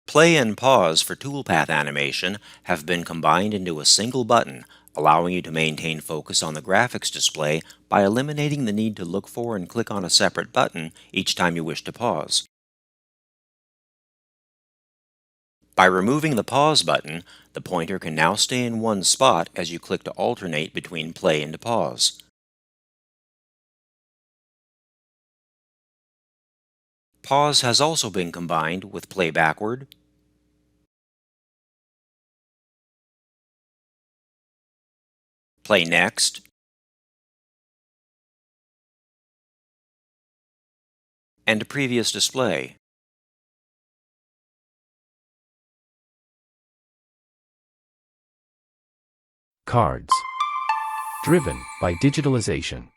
Play and pause for toolpath animation have been combined into a single button, allowing you to maintain focus on the graphics display by eliminating the need to look for and click on a separate button each time you wish to pause. By removing the pause button, the pointer can now stay in one spot as you click to alternate between play and pause. Pause has also been combined with play backward, play next, and previous display. Cards. Driven by digitalization.